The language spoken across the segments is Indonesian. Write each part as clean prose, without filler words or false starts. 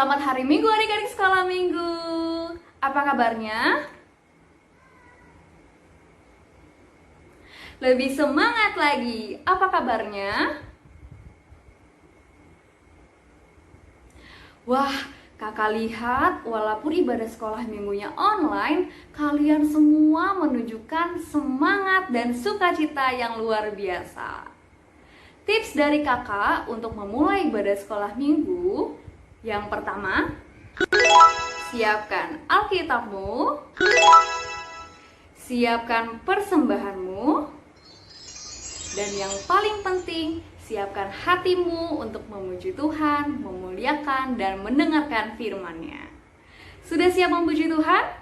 Selamat hari Minggu adik-adik sekolah minggu. Apa kabarnya? Lebih semangat lagi. Apa kabarnya? Wah, kakak lihat walaupun ibadah sekolah minggunya online, kalian semua menunjukkan semangat dan sukacita yang luar biasa. Tips dari kakak untuk memulai ibadah sekolah minggu, yang pertama, siapkan Alkitabmu, siapkan persembahanmu, dan yang paling penting, siapkan hatimu untuk memuji Tuhan, memuliakan, dan mendengarkan firman-Nya. Sudah siap memuji Tuhan?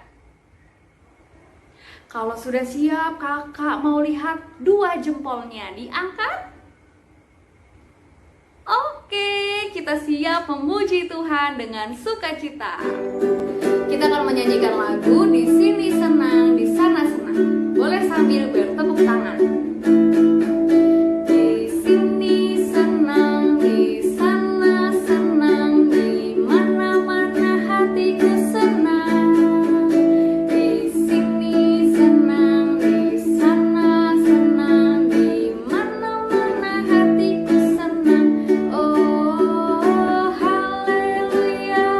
Kalau sudah siap, kakak mau lihat 2 jempolnya diangkat. Oke, kita siap memuji Tuhan dengan sukacita. Kita akan menyanyikan lagu Di Sini Senang, Di Sana Senang. Boleh sambil bertepuk tangan. Di sini senang, di sana senang, di mana-mana hatiku senang. Di sini senang, di sana senang, di mana-mana hatiku senang. Oh, haleluya,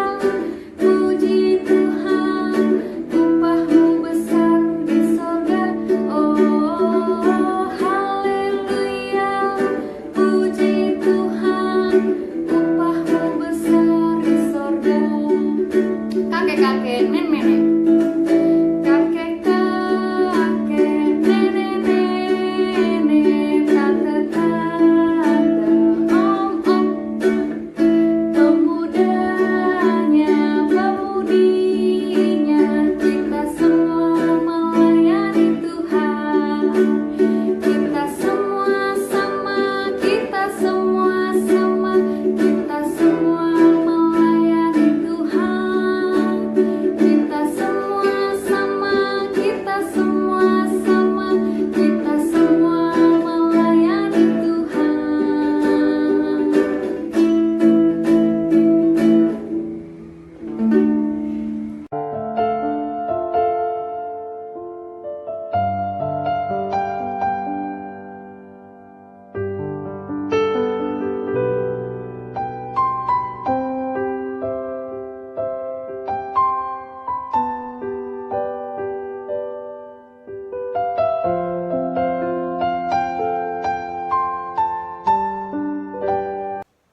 puji Tuhan, upahmu besar di sorga. Oh, haleluya, puji Tuhan, upahmu besar di sorga. Kakek-kakek, nenek-nenek, kakek-kakek, nenek-nenek, tante-tante, om-om, pemudanya, pemudinya, kita semua melayani Tuhan. Kita semua sama, kita semua sama, kita semua melayani Tuhan. Kita semua sama, kita semua sama, kita semua melayani Tuhan.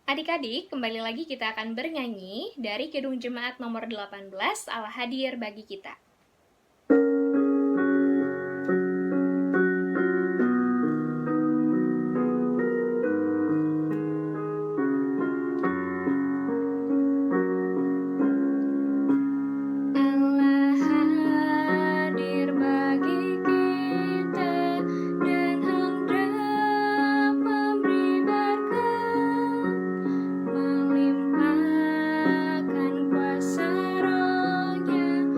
Adik-adik, kembali lagi kita akan bernyanyi dari Kidung Jemaat nomor 18, Allah hadir bagi kita. Allah hadir bagi kita dan hendak memberi berkat, melimpahkan kuasa Roh-Nya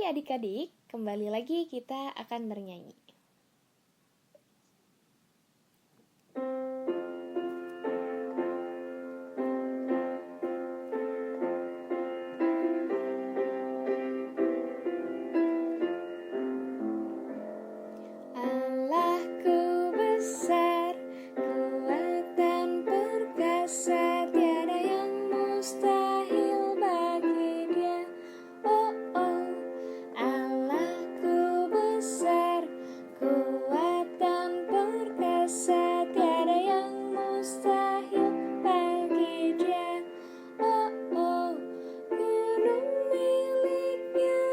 Hai adik-adik, kembali lagi kita akan bernyanyi. Allahku besar, kuat dan perkasa, tiada yang mustahil bagi Dia. Oh oh, Allahku besar, kuat dan perkasa, tiada yang mustahil bagi Dia. Oh oh, gunung miliknya,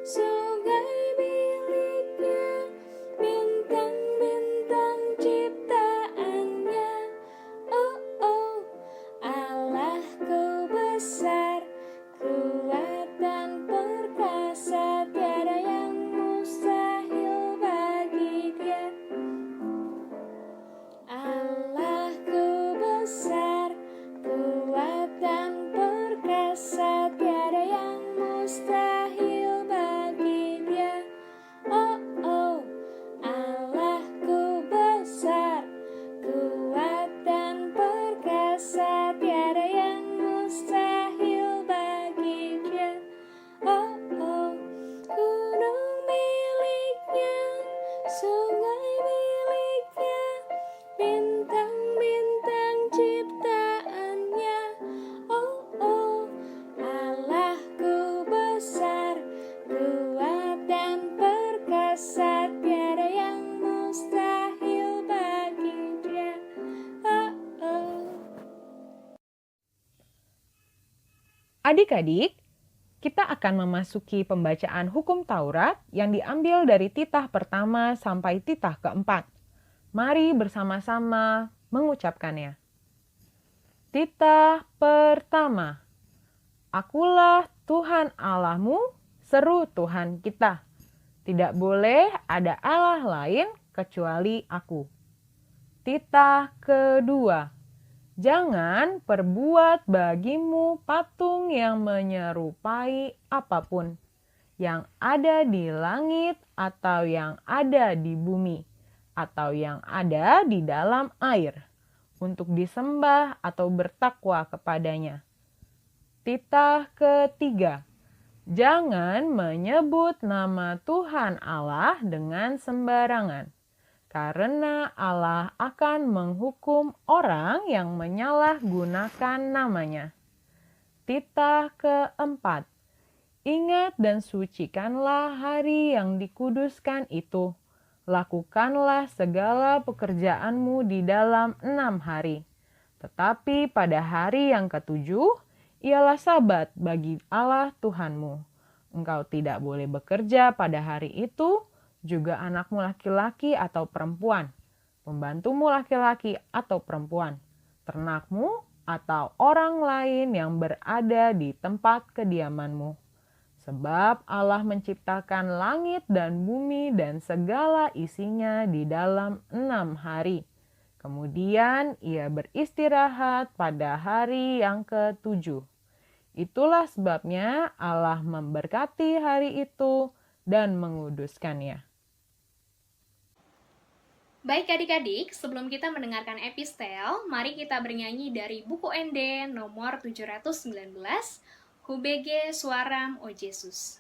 sungai miliknya, bintang-bintang ciptaannya. Oh oh, Allahku besar, kuat dan perkasa, tiada yang mustahil bagi Dia. Allahku besar, kuat dan perkasa, tiada yang mustahil bagi Dia. Oh oh, Allahku besar, kuat dan perkasa, tiada yang mustahil bagi Dia. Oh oh, gunung miliknya, sungai miliknya, bintang-bintang ciptaannya. Oh oh, Allahku besar, kuat dan perkasa, tiada yang mustahil bagi Dia. Oh oh. Adik-adik, kita akan memasuki pembacaan hukum Taurat yang diambil dari titah pertama sampai titah keempat. Mari bersama-sama mengucapkannya. Titah pertama. Akulah Tuhan Allahmu, seru Tuhan kita. Tidak boleh ada Allah lain kecuali aku. Titah kedua. Jangan perbuat bagimu patung yang menyerupai apapun, yang ada di langit atau yang ada di bumi, atau yang ada di dalam air, untuk disembah atau bertakwa kepadanya. Titah ketiga. Jangan menyebut nama Tuhan Allah dengan sembarangan, karena Allah akan menghukum orang yang menyalahgunakan namanya. Titah keempat. Ingat dan sucikanlah hari yang dikuduskan itu. Lakukanlah segala pekerjaanmu di dalam 6 hari. Tetapi pada hari yang ketujuh, ialah sabat bagi Allah Tuhanmu. Engkau tidak boleh bekerja pada hari itu, juga anakmu laki-laki atau perempuan, pembantumu laki-laki atau perempuan, ternakmu atau orang lain yang berada di tempat kediamanmu. Sebab Allah menciptakan langit dan bumi dan segala isinya di dalam 6 hari. Kemudian ia beristirahat pada hari yang ketujuh. Itulah sebabnya Allah memberkati hari itu dan menguduskannya. Baik adik-adik, sebelum kita mendengarkan epistel, mari kita bernyanyi dari buku ND nomor 719, HUBG Suaram O Yesus.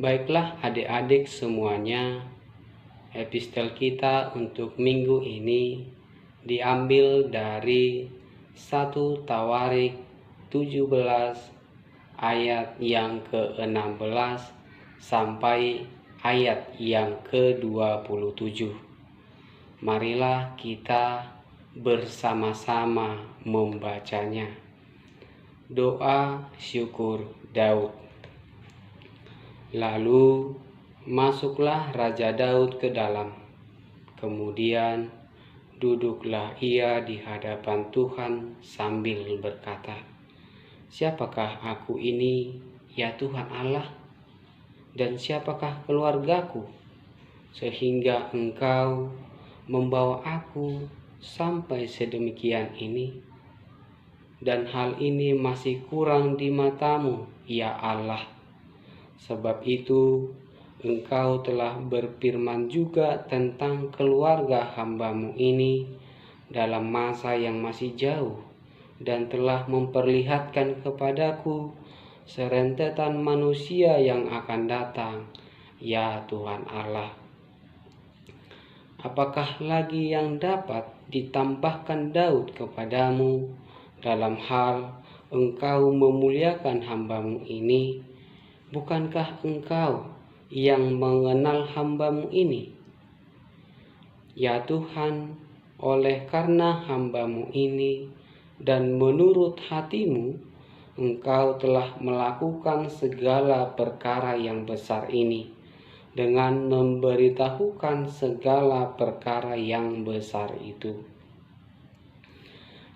Baiklah adik-adik semuanya, epistel kita untuk minggu ini diambil dari 1 Tawarik 17 ayat yang ke-16 sampai ayat yang ke-27. Marilah kita bersama-sama membacanya. Doa syukur Daud. Lalu masuklah Raja Daud ke dalam. Kemudian duduklah ia di hadapan Tuhan sambil berkata, "Siapakah aku ini, ya Tuhan Allah? Dan siapakah keluargaku, sehingga Engkau membawa aku sampai sedemikian ini? Dan hal ini masih kurang di mata-Mu, ya Allah. Sebab itu Engkau telah berfirman juga tentang keluarga hamba-Mu ini dalam masa yang masih jauh, dan telah memperlihatkan kepadaku serentetan manusia yang akan datang, ya Tuhan Allah. Apakah lagi yang dapat ditambahkan Daud kepadamu dalam hal Engkau memuliakan hamba-Mu ini? Bukankah Engkau yang mengenal hamba-Mu ini? Ya Tuhan, oleh karena hamba-Mu ini dan menurut hati-Mu, Engkau telah melakukan segala perkara yang besar ini dengan memberitahukan segala perkara yang besar itu.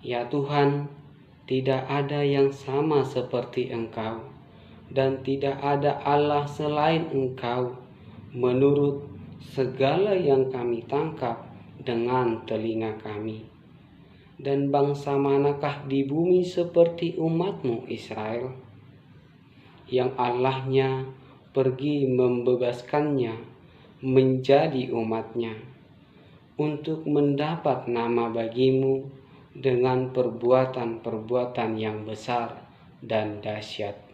Ya Tuhan, tidak ada yang sama seperti Engkau, dan tidak ada Allah selain Engkau, menurut segala yang kami tangkap dengan telinga kami. Dan bangsa manakah di bumi seperti umat-Mu Israel, yang Allahnya pergi membebaskannya menjadi umat-Nya, untuk mendapat nama bagi-Mu dengan perbuatan-perbuatan yang besar dan dahsyat,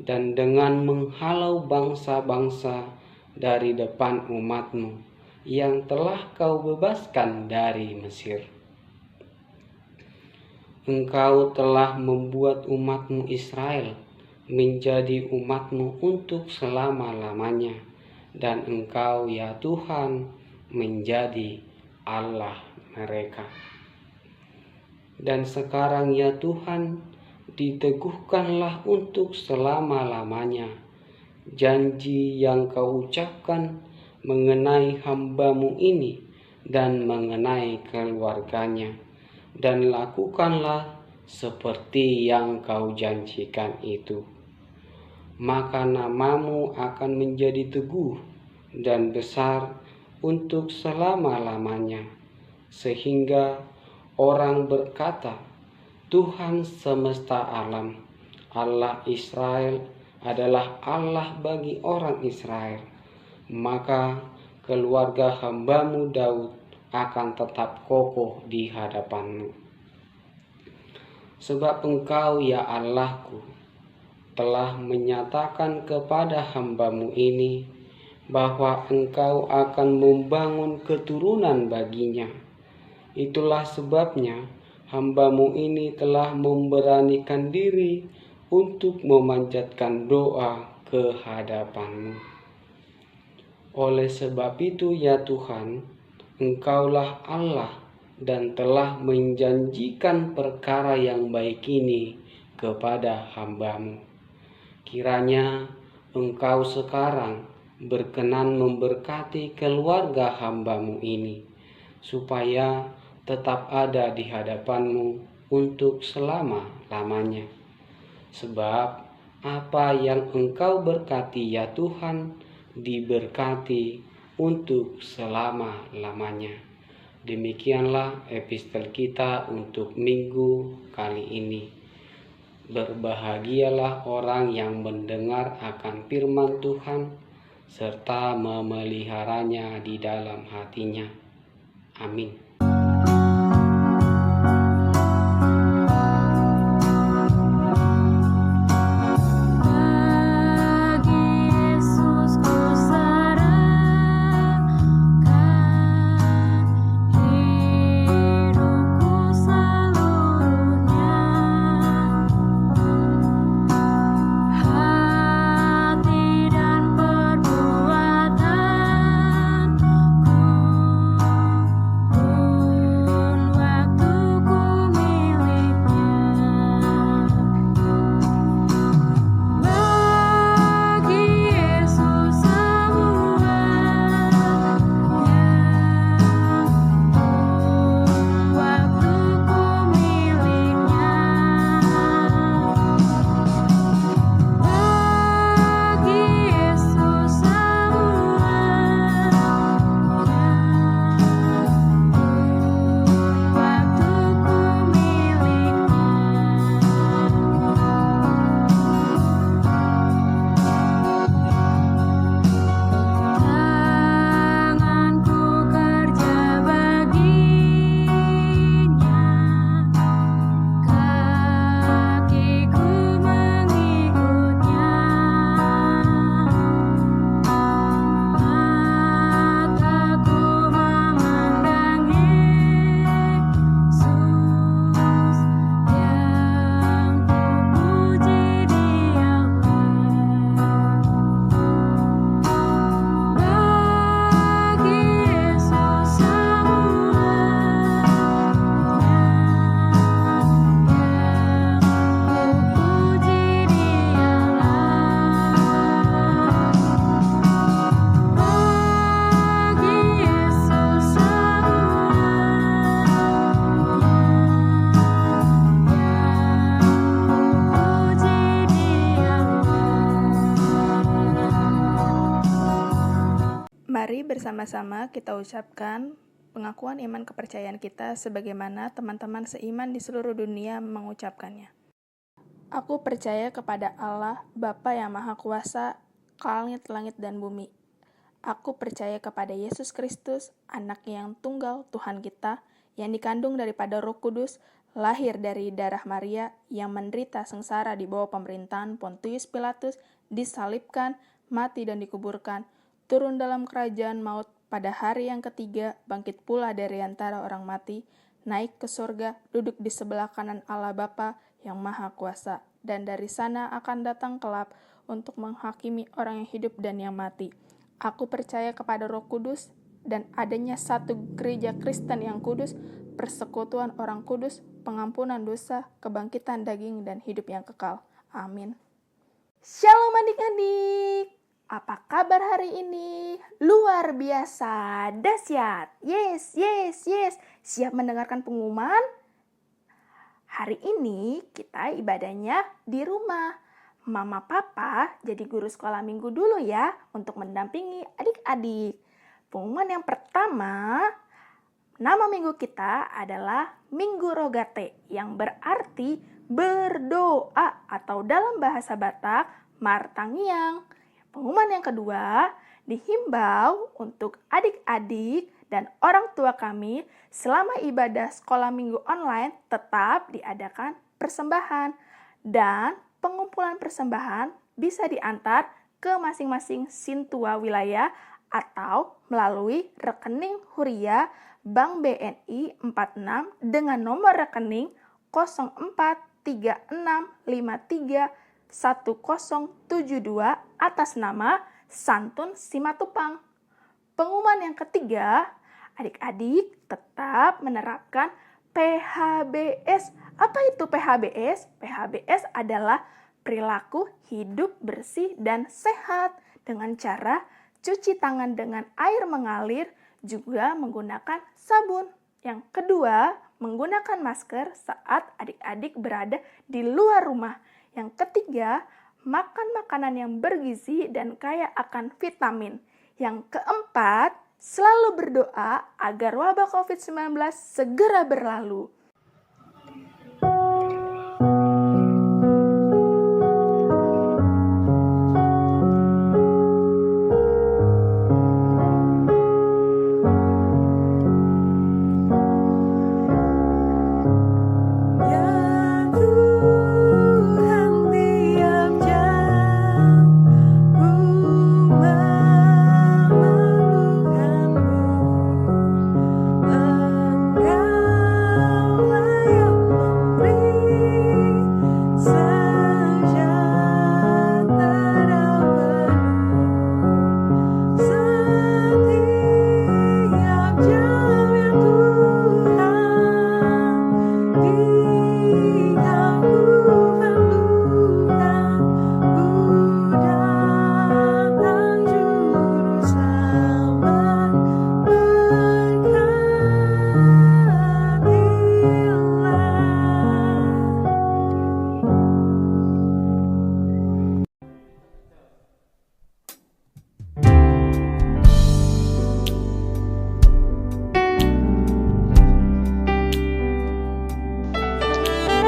dan dengan menghalau bangsa-bangsa dari depan umat-Mu yang telah Kau bebaskan dari Mesir. Engkau telah membuat umat-Mu Israel menjadi umat-Mu untuk selama-lamanya, dan Engkau ya Tuhan menjadi Allah mereka. Dan sekarang ya Tuhan, diteguhkanlah untuk selama-lamanya janji yang Kau ucapkan mengenai hamba-Mu ini dan mengenai keluarganya, dan lakukanlah seperti yang Kau janjikan itu. Maka nama-Mu akan menjadi teguh dan besar untuk selama-lamanya, sehingga orang berkata, Tuhan semesta alam, Allah Israel adalah Allah bagi orang Israel. Maka keluarga hamba-Mu Daud akan tetap kokoh di hadapan-Mu. Sebab Engkau ya Allahku telah menyatakan kepada hamba-Mu ini bahwa Engkau akan membangun keturunan baginya. Itulah sebabnya hamba-Mu ini telah memberanikan diri untuk memanjatkan doa ke hadapan-Mu. Oleh sebab itu ya Tuhan, Engkaulah Allah dan telah menjanjikan perkara yang baik ini kepada hamba-Mu. Kiranya Engkau sekarang berkenan memberkati keluarga hamba-Mu ini, supaya tetap ada di hadapan-Mu untuk selama-lamanya. Sebab apa yang Engkau berkati ya Tuhan, diberkati untuk selama-lamanya. Demikianlah epistel kita untuk minggu kali ini. Berbahagialah orang yang mendengar akan firman Tuhan, serta memeliharanya di dalam hatinya. Amin. Mari bersama-sama kita ucapkan pengakuan iman kepercayaan kita sebagaimana teman-teman seiman di seluruh dunia mengucapkannya. Aku percaya kepada Allah, Bapa yang Maha Kuasa, langit dan bumi. Aku percaya kepada Yesus Kristus, anak yang tunggal Tuhan kita, yang dikandung daripada Roh Kudus, lahir dari darah Maria, yang menderita sengsara di bawah pemerintahan Pontius Pilatus, disalibkan, mati dan dikuburkan, turun dalam kerajaan maut, pada hari yang ketiga bangkit pula dari antara orang mati, naik ke surga, duduk di sebelah kanan Allah Bapa yang Maha Kuasa, dan dari sana akan datang kelak untuk menghakimi orang yang hidup dan yang mati. Aku percaya kepada Roh Kudus dan adanya satu gereja Kristen yang kudus, persekutuan orang kudus, pengampunan dosa, kebangkitan daging, dan hidup yang kekal. Amin. Shalom adik-adik! Apa kabar hari ini? Luar biasa, dahsyat. Yes. Siap mendengarkan pengumuman? Hari ini kita ibadahnya di rumah. Mama Papa jadi guru sekolah minggu dulu ya untuk mendampingi adik-adik. Pengumuman yang pertama, nama minggu kita adalah Minggu Rogate yang berarti berdoa atau dalam bahasa Batak martangiang. Pengumuman yang kedua, dihimbau untuk adik-adik dan orang tua kami selama ibadah sekolah minggu online tetap diadakan persembahan dan pengumpulan persembahan bisa diantar ke masing-masing sintua wilayah atau melalui rekening Huria Bank BNI 46 dengan nomor rekening 0436531072 atas nama Santun Simatupang. Pengumuman yang ketiga, adik-adik tetap menerapkan PHBS. Apa itu PHBS? PHBS adalah perilaku hidup bersih dan sehat dengan cara cuci tangan dengan air mengalir, juga menggunakan sabun. Yang kedua, menggunakan masker saat adik-adik berada di luar rumah. Yang ketiga, makan makanan yang bergizi dan kaya akan vitamin. Yang keempat, selalu berdoa agar wabah COVID-19 segera berlalu.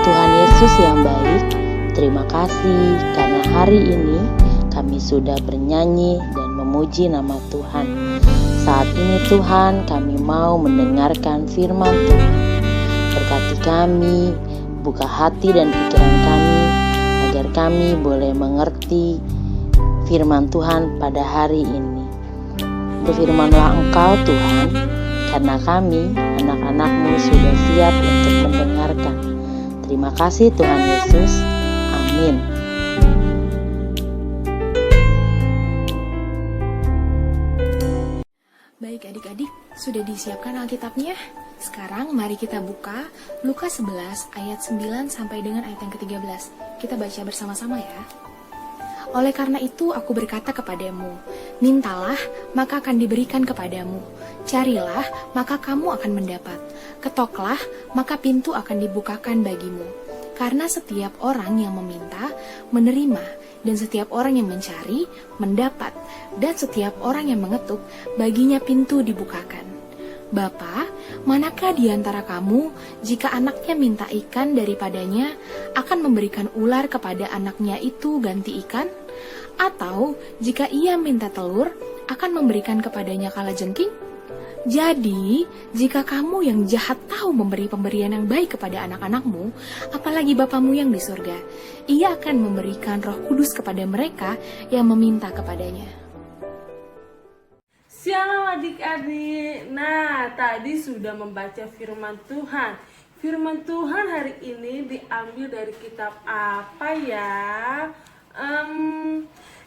Tuhan Yesus yang baik, terima kasih karena hari ini kami sudah bernyanyi dan memuji nama Tuhan. Saat ini Tuhan, kami mau mendengarkan firman Tuhan. Berkati kami, buka hati dan pikiran kami, agar kami boleh mengerti firman Tuhan pada hari ini. Berfirmanlah Engkau Tuhan, karena kami, anak-anak-Mu sudah siap untuk mendengarkan. Terima kasih Tuhan Yesus. Amin. Baik adik-adik, sudah disiapkan Alkitabnya? Sekarang mari kita buka Lukas 11 ayat 9 sampai dengan ayat yang ke-13. Kita baca bersama-sama ya. Oleh karena itu aku berkata kepadamu, mintalah maka akan diberikan kepadamu, carilah maka kamu akan mendapat, ketoklah maka pintu akan dibukakan bagimu. Karena setiap orang yang meminta, menerima, Dan setiap orang yang mencari, mendapat. Dan setiap orang yang mengetuk, baginya pintu dibukakan. Bapa, manakah di antara kamu, jika anaknya minta ikan daripadanya, akan memberikan ular kepada anaknya itu ganti ikan? Atau jika ia minta telur, akan memberikan kepadanya kalajengking? Jadi, jika kamu yang jahat tahu memberi pemberian yang baik kepada anak-anakmu, apalagi Bapamu yang di surga, ia akan memberikan Roh Kudus kepada mereka yang meminta kepadanya. Shalom adik-adik. Nah, tadi sudah membaca firman Tuhan. Firman Tuhan hari ini diambil dari kitab apa ya?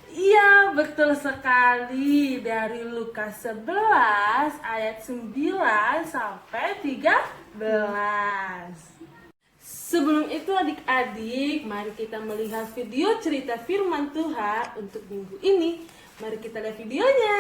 Iya, betul sekali, dari Lukas 11 ayat 9 sampai 13. Sebelum itu adik-adik, mari kita melihat video cerita firman Tuhan untuk minggu ini. Mari kita lihat videonya.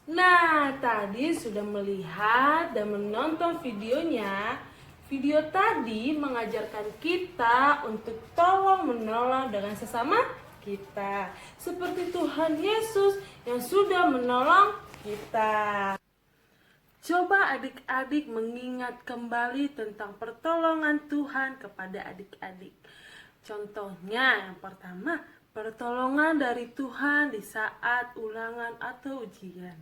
Nah, tadi sudah melihat dan menonton videonya. Video tadi mengajarkan kita untuk tolong menolong dengan sesama kita, seperti Tuhan Yesus yang sudah menolong kita. Coba adik-adik mengingat kembali tentang pertolongan Tuhan kepada adik-adik. Contohnya yang pertama, pertolongan dari Tuhan di saat ulangan atau ujian.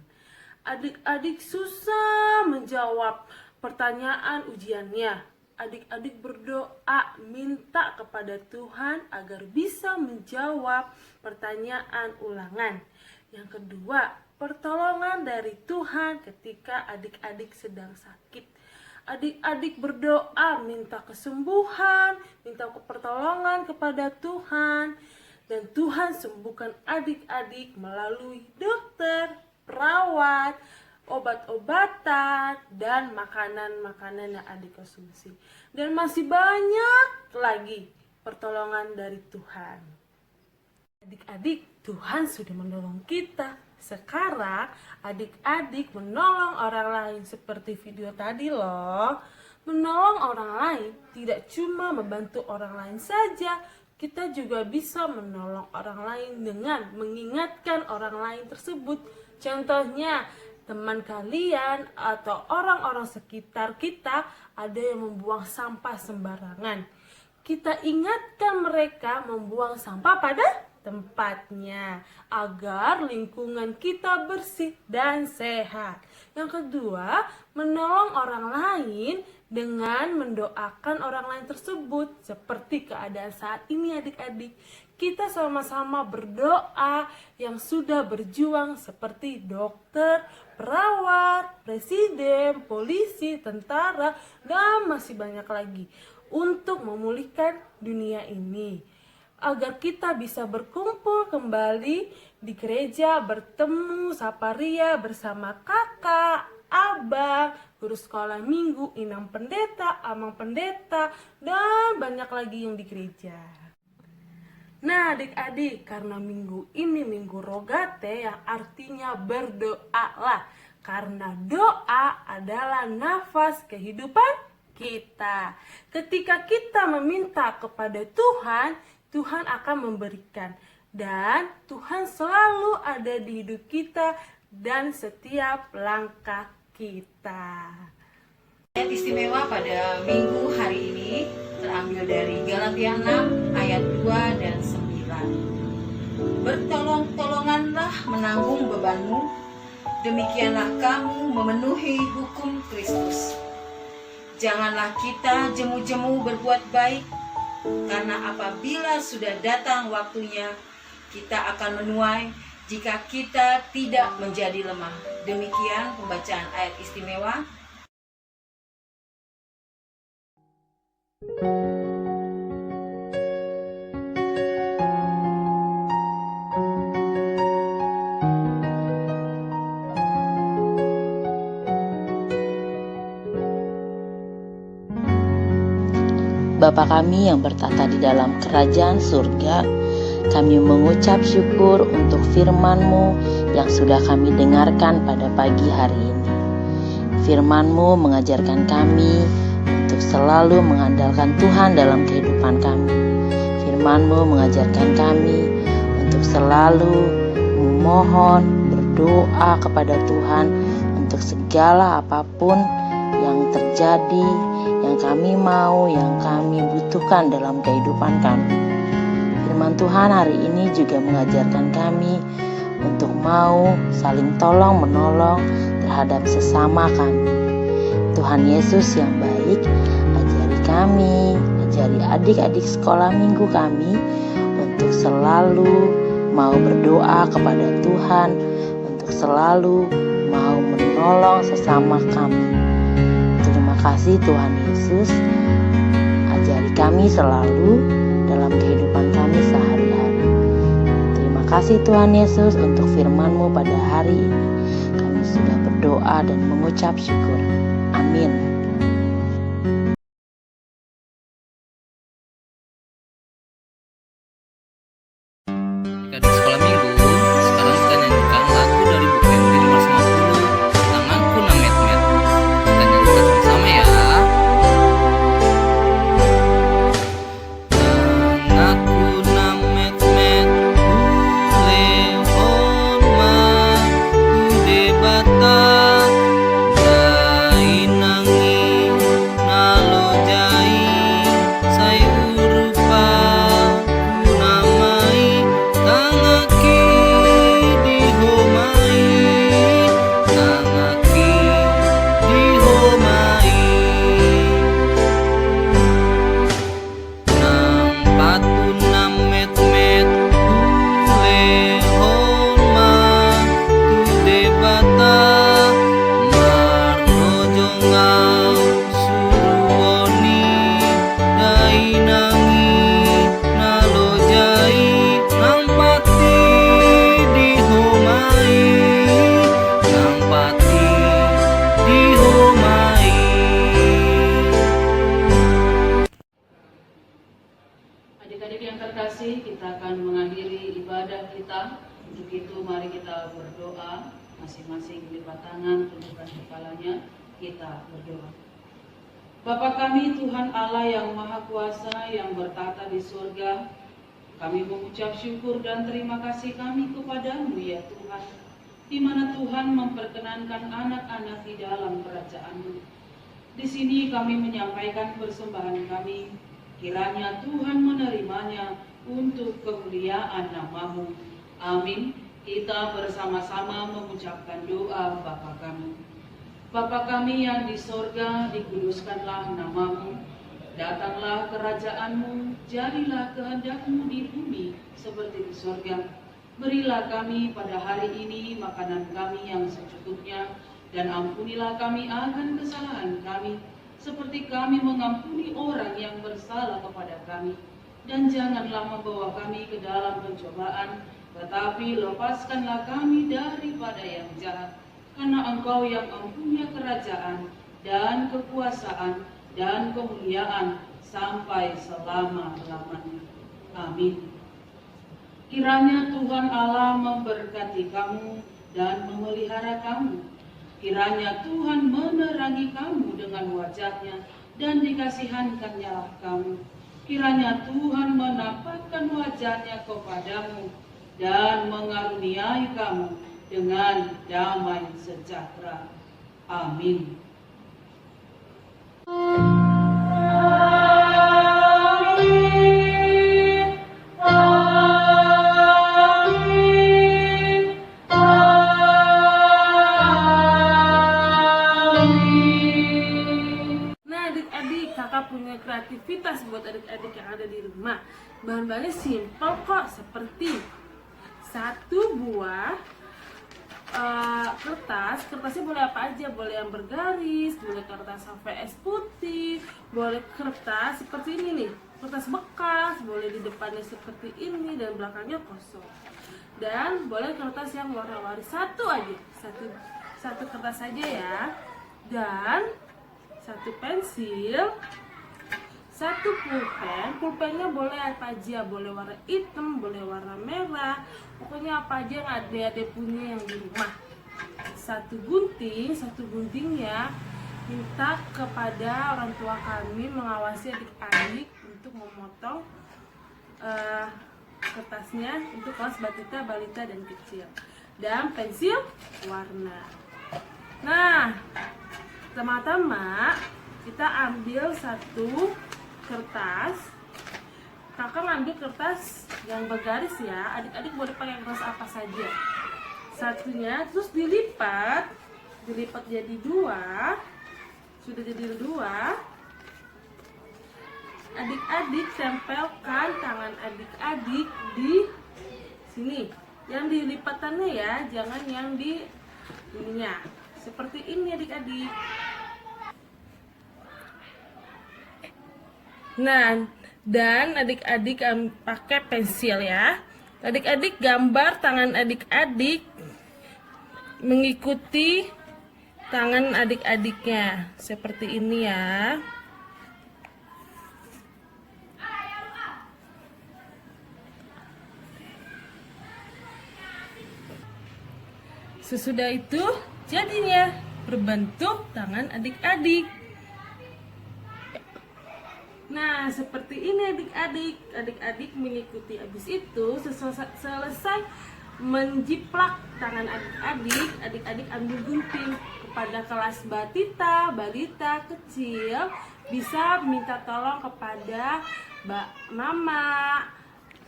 Adik-adik susah menjawab pertanyaan ujiannya. Adik-adik berdoa minta kepada Tuhan agar bisa menjawab pertanyaan ulangan. Yang kedua, pertolongan dari Tuhan ketika adik-adik sedang sakit. Adik-adik berdoa minta kesembuhan, minta pertolongan kepada Tuhan, dan Tuhan sembuhkan adik-adik melalui dokter, perawat, obat-obatan, dan makanan-makanan yang adik konsumsi. Dan masih banyak lagi pertolongan dari Tuhan. Adik-adik, Tuhan sudah menolong kita. Sekarang adik-adik menolong orang lain seperti video tadi loh. Menolong orang lain tidak cuma membantu orang lain saja, kita juga bisa menolong orang lain dengan mengingatkan orang lain tersebut. Contohnya, teman kalian atau orang-orang sekitar kita ada yang membuang sampah sembarangan. Kita ingatkan mereka membuang sampah pada tempatnya agar lingkungan kita bersih dan sehat. Yang kedua, menolong orang lain dengan mendoakan orang lain tersebut. Seperti keadaan saat ini adik-adik, kita sama-sama berdoa yang sudah berjuang seperti dokter, perawat, presiden, polisi, tentara, dan masih banyak lagi untuk memulihkan dunia ini. Agar kita bisa berkumpul kembali di gereja, bertemu saparia bersama kakak, abang, guru sekolah minggu, inang pendeta, amang pendeta, dan banyak lagi yang di gereja. Nah adik-adik, karena minggu ini minggu Rogate yang artinya berdoalah. Karena doa adalah nafas kehidupan kita. Ketika kita meminta kepada Tuhan, Tuhan akan memberikan. Dan Tuhan selalu ada di hidup kita dan setiap langkah kita. Ayat istimewa pada minggu hari ini terambil dari Galatia 6 ayat 2 dan 9. Bertolong-tolonganlah menanggung bebanmu, demikianlah kamu memenuhi hukum Kristus. Janganlah kita jemu-jemu berbuat baik, karena apabila sudah datang waktunya, kita akan menuai jika kita tidak menjadi lemah. Demikian pembacaan ayat istimewa. Bapa kami yang bertata di dalam kerajaan surga, kami mengucap syukur untuk firman-Mu yang sudah kami dengarkan pada pagi hari ini. Firman-Mu mengajarkan kami untuk selalu mengandalkan Tuhan dalam kehidupan kami. Firman-Mu mengajarkan kami untuk selalu memohon, berdoa kepada Tuhan untuk segala apapun yang terjadi, yang kami mau, yang kami butuhkan dalam kehidupan kami. Firman Tuhan hari ini juga mengajarkan kami untuk mau saling tolong menolong terhadap sesama kami. Tuhan Yesus yang baik, ajari kami, ajari adik-adik sekolah minggu kami untuk selalu mau berdoa kepada Tuhan, untuk selalu mau menolong sesama kami. Terima kasih Tuhan Yesus, ajari kami selalu dalam kehidupan kami sehari-hari. Terima kasih Tuhan Yesus untuk firman-Mu pada hari ini. Kami sudah berdoa dan mengucap syukur. Amin. Adik sekolah minggu, sekarang kita nyanyikan lagu dari buku MD 550, Tanganku na met-met. Kita nyanyikan sama-sama ya. Tanganku na met-met, masing-masing lipat tangan, tundukkan kepalanya, kita berdoa. Bapa kami Tuhan Allah yang Maha Kuasa yang bertata di surga, kami mengucap syukur dan terima kasih kami kepadamu ya Tuhan, di mana Tuhan memperkenankan anak-anak di dalam kerajaan-Mu. Di sini kami menyampaikan persembahan kami, kiranya Tuhan menerimanya untuk kemuliaan nama-Mu. Amin. Kita bersama-sama mengucapkan doa Bapa kami. Bapa kami yang di sorga, dikuduskanlah nama-Mu. Datanglah kerajaan-Mu, jadilah kehendak-Mu di bumi seperti di sorga. Berilah kami pada hari ini makanan kami yang secukupnya, dan ampunilah kami akan kesalahan kami, seperti kami mengampuni orang yang bersalah kepada kami. Dan janganlah membawa kami ke dalam pencobaan, tetapi lepaskanlah kami daripada yang jahat. Karena Engkau yang mempunyai kerajaan dan kekuasaan dan kemuliaan sampai selama-lamanya. Amin. Kiranya Tuhan Allah memberkati kamu dan memelihara kamu. Kiranya Tuhan menerangi kamu dengan wajah-Nya dan dikasihankannya kamu. Kiranya Tuhan menampakkan wajah-Nya kepadamu dan mengaruniai kamu dengan damai sejahtera. Amin. Nah adik-adik, kakak punya kreativitas buat adik-adik yang ada di rumah. Bahan-bahannya simpel kok, seperti 1 buah kertasnya boleh apa aja, boleh yang bergaris, boleh kertas HVS putih, boleh kertas seperti ini nih, kertas bekas, boleh di depannya seperti ini dan belakangnya kosong. Dan boleh kertas yang warna-warni, satu kertas saja ya. Dan 1 pensil, 1 pulpen. Pulpennya boleh apa aja, boleh warna hitam, boleh warna merah, pokoknya apa aja yang ada punya yang di rumah. 1 guntingnya minta kepada orang tua kami mengawasi adik-adik untuk memotong kertasnya untuk kelas batita, balita, dan kecil. Dan pensil warna. Nah, pertama-tama kita ambil 1 kertas. Kakak ngambil kertas yang bergaris ya, adik-adik boleh pakai kertas apa saja. Satunya terus dilipat jadi 2. Sudah jadi 2, adik-adik tempelkan tangan adik-adik di sini. Yang dilipatannya ya, jangan yang di ininya. Seperti ini adik-adik. Nah, dan adik-adik pakai pensil ya. Adik-adik gambar tangan adik-adik mengikuti tangan adik-adiknya seperti ini ya. Sesudah itu jadinya berbentuk tangan adik-adik. Nah, seperti ini adik-adik. Adik-adik mengikuti. Habis itu selesai menjiplak tangan adik-adik, adik-adik ambil gunting. Kepada kelas batita, balita, kecil, bisa minta tolong kepada mama,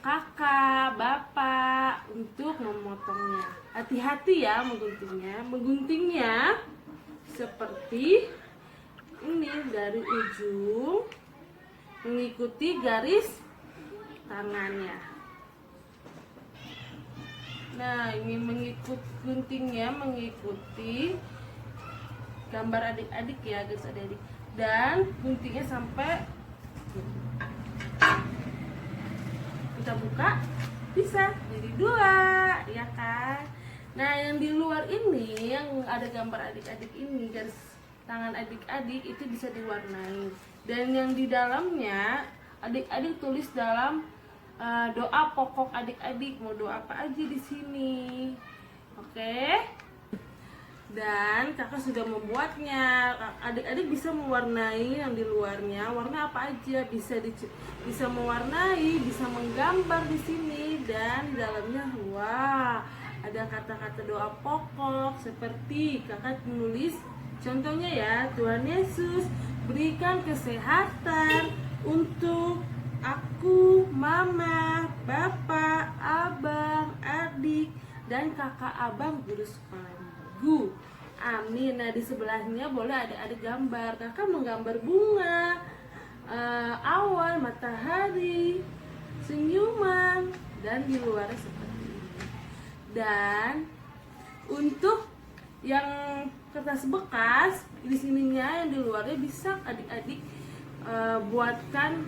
kakak, bapak untuk memotongnya. Hati-hati ya mengguntingnya. Mengguntingnya seperti ini, dari ujung mengikuti garis tangannya. Nah, ini guntingnya mengikuti gambar adik-adik ya guys, adik-adik. Dan guntingnya sampai kita buka, bisa jadi 2 ya kan. Nah, yang di luar ini yang ada gambar adik-adik ini, garis tangan adik-adik itu bisa diwarnai. Dan yang di dalamnya adik-adik tulis dalam doa pokok adik-adik, mau doa apa aja di sini. Oke. Dan kakak sudah membuatnya. Adik-adik bisa mewarnai yang di luarnya. Warna apa aja bisa mewarnai, bisa menggambar di sini, dan di dalamnya wah, ada kata-kata doa pokok seperti kakak menulis. Contohnya ya, Tuhan Yesus berikan kesehatan untuk aku, mama, bapak, abang, adik, dan kakak abang guru sekolah minggu. Amin. Nah, di sebelahnya boleh adik-adik gambar. Kakak menggambar bunga, awan, matahari, senyuman, dan di luarnya seperti ini. Dan untuk yang kertas bekas, di sininya yang di luarnya bisa adik-adik buatkan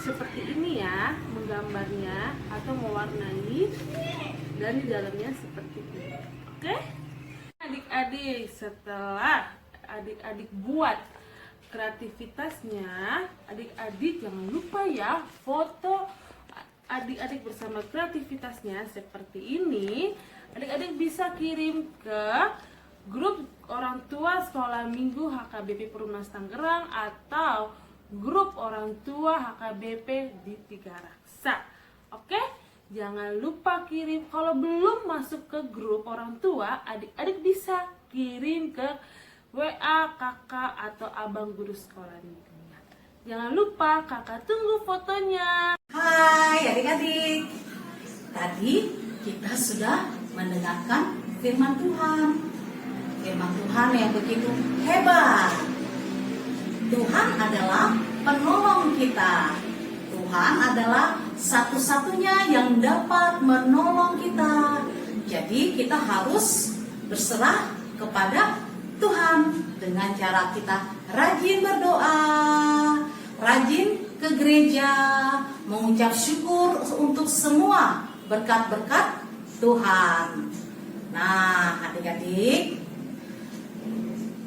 seperti ini ya, menggambarnya atau mewarnai, dan di dalamnya seperti ini. Oke? Adik-adik, setelah adik-adik buat kreativitasnya, adik-adik jangan lupa ya foto adik-adik bersama kreativitasnya seperti ini. Adik-adik bisa kirim ke grup orang tua sekolah minggu HKBP Perumnas Tangerang atau grup orang tua HKBP di Tiga Raksa. Oke? Jangan lupa kirim. Kalau belum masuk ke grup orang tua, adik-adik bisa kirim ke WA kakak atau abang guru sekolah minggunya. Jangan lupa, kakak tunggu fotonya. Hai adik-adik. Tadi kita sudah mendengarkan firman Tuhan. Firman Tuhan yang begitu hebat. Tuhan adalah penolong kita. Tuhan adalah satu-satunya yang dapat menolong kita. Jadi kita harus berserah kepada Tuhan dengan cara kita rajin berdoa, rajin ke gereja, mengucap syukur untuk semua berkat-berkat Tuhan. Nah, adik-adik,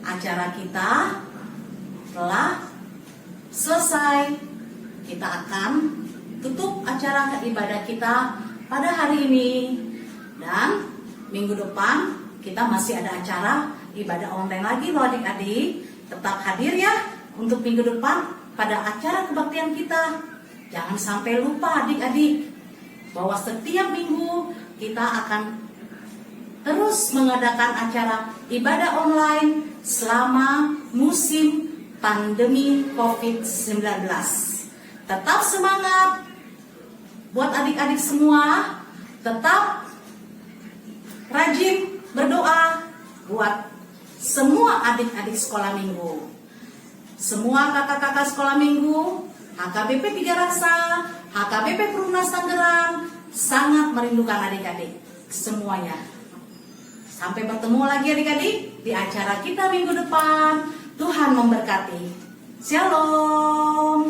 acara kita telah selesai. Kita akan tutup acara ibadah kita pada hari ini. Dan minggu depan kita masih ada acara ibadah online lagi loh adik-adik. Tetap hadir ya untuk minggu depan pada acara kebaktian kita. Jangan sampai lupa adik-adik bahwa setiap minggu kita akan terus mengadakan acara ibadah online selama musim pandemi COVID-19. Tetap semangat buat adik-adik semua, tetap rajin berdoa buat semua adik-adik sekolah minggu. Semua kakak-kakak sekolah minggu, HKBP Tiga Raksa, HKBP Perumnas Tangerang sangat merindukan adik-adik semuanya. Sampai bertemu lagi adik-adik di acara kita minggu depan. Tuhan memberkati. Shalom.